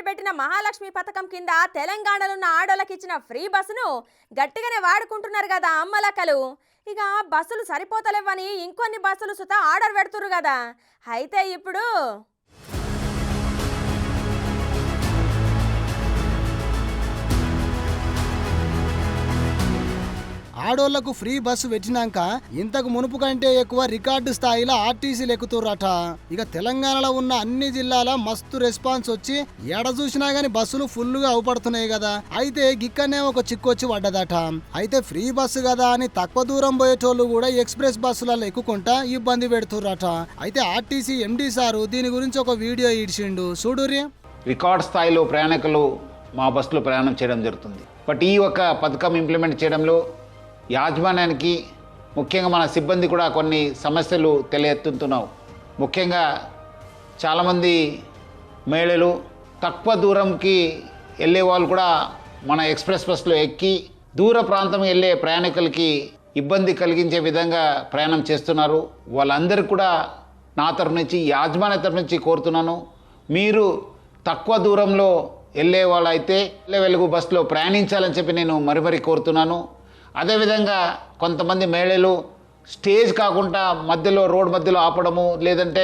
ప్రవేశపెట్టిన మహాలక్ష్మి పథకం కింద తెలంగాణలో ఉన్న ఆడోళ్ళకి ఇచ్చిన ఫ్రీ బస్సును గట్టిగానే వాడుకుంటున్నారు కదా అమ్మలక్కలు. ఇక బస్సులు సరిపోతలేవని ఇంకొన్ని బస్సులు సుత ఆర్డర్ పెడుతురు కదా. అయితే ఇప్పుడు ఆడోళ్లకు ఫ్రీ బస్సు పెట్టినాక ఇంతకు మునుపు కంటే ఎక్కువ రికార్డు స్థాయిలో ఆర్టీసీలు ఎక్కుతుర్రట. ఇక తెలంగాణలో ఉన్న అన్ని జిల్లాల మస్తు రెస్పాన్స్ వచ్చి ఎడ చూసినా గానీ బస్సులు ఫుల్గా అవుపడుతున్నాయి కదా. అయితే గిక్కనే ఒక చిక్కొచ్చి పడ్డదట. అయితే ఫ్రీ బస్సు కదా అని తక్కువ దూరం పోయేటోళ్ళు కూడా ఎక్స్ప్రెస్ బస్సులలో ఎక్కుకుంటా ఇబ్బంది పెడుతుర్రట. అయితే ఆర్టీసీ ఎండీ సారు దీని గురించి ఒక వీడియో ఇడిచిండు, చూడుర్రి. రికార్డ్ స్థాయిలో ప్రయాణికులు మా బస్సులో ప్రయాణం చేయడం జరుగుతుంది. బట్ ఈ ఒక పథకం ఇంప్లిమెంట్ చేయడంలో యాజమాన్యానికి ముఖ్యంగా మన సిబ్బంది కూడా కొన్ని సమస్యలు తెలియెత్తుతున్నావు. ముఖ్యంగా చాలామంది మహిళలు తక్కువ దూరంకి వెళ్ళే వాళ్ళు కూడా మన ఎక్స్ప్రెస్ బస్సులో ఎక్కి దూర ప్రాంతం వెళ్ళే ప్రయాణికులకి ఇబ్బంది కలిగించే విధంగా ప్రయాణం చేస్తున్నారు. వాళ్ళందరూ కూడా నా తరఫు నుంచి యాజమాన్య తరఫు నుంచి కోరుతున్నాను, మీరు తక్కువ దూరంలో వెళ్ళే వాళ్ళు అయితే వెలుగు బస్సులో ప్రయాణించాలని చెప్పి నేను మరీ కోరుతున్నాను. అదేవిధంగా కొంతమంది మహిళలు స్టేజ్ కాకుండా మధ్యలో రోడ్ మధ్యలో ఆపడము, లేదంటే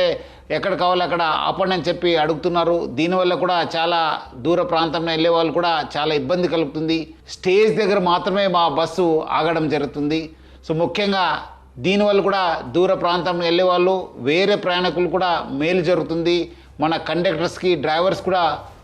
ఎక్కడ కావాలో అక్కడ ఆపండి అని చెప్పి అడుగుతున్నారు. దీనివల్ల కూడా చాలా దూర ప్రాంతంలో వెళ్ళే వాళ్ళు కూడా చాలా ఇబ్బంది కలుగుతుంది. స్టేజ్ దగ్గర మాత్రమే మా బస్సు ఆగడం జరుగుతుంది. సో ముఖ్యంగా దీనివల్ల కూడా దూర ప్రాంతంలో వెళ్ళే వాళ్ళు వేరే ప్రయాణికులు కూడా మేలు జరుగుతుంది. మన కండక్టర్స్కి డ్రైవర్స్ కూడా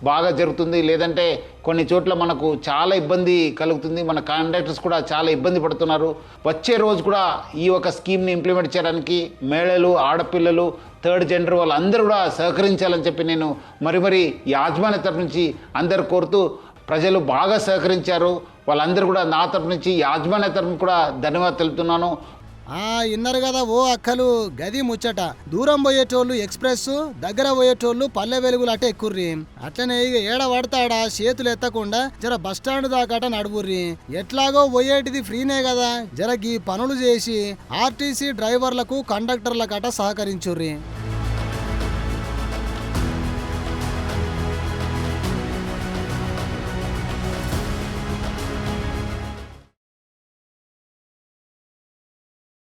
బాగా జరుగుతుంది. లేదంటే కొన్ని చోట్ల మనకు చాలా ఇబ్బంది కలుగుతుంది. మన కండక్టర్స్ కూడా చాలా ఇబ్బంది పడుతున్నారు. వచ్చే రోజు కూడా ఈ ఒక స్కీమ్ని ఇంప్లిమెంట్ చేయడానికి మహిళలు, ఆడపిల్లలు, థర్డ్ జెండర్ వాళ్ళందరూ కూడా సహకరించాలని చెప్పి నేను మరీ యాజమాన్య తరఫు నుంచి అందరు కోరుతూ, ప్రజలు బాగా సహకరించారు. వాళ్ళందరూ కూడా నా తరఫు నుంచి యాజమాన్య తరఫున కూడా ధన్యవాదాలు తెలుపుతున్నాను. ఇన్నారు కదా ఓ అక్కలు, గది ముచ్చట. దూరం పోయేటోళ్ళు ఎక్స్ప్రెస్, దగ్గర పోయేటోళ్ళు పల్లె వెలుగులు అట్ట ఎక్కుర్రి. అట్లనే ఇక ఏడ పడతాడా చేతులు ఎత్తకుండా జర బస్టాండ్ దాకాట నడువుర్రి. ఎట్లాగో పోయేటిది ఫ్రీనే కదా, జర ఈ పనులు చేసి ఆర్టీసీ డ్రైవర్లకు, కండక్టర్లకట సహకరించుర్రి.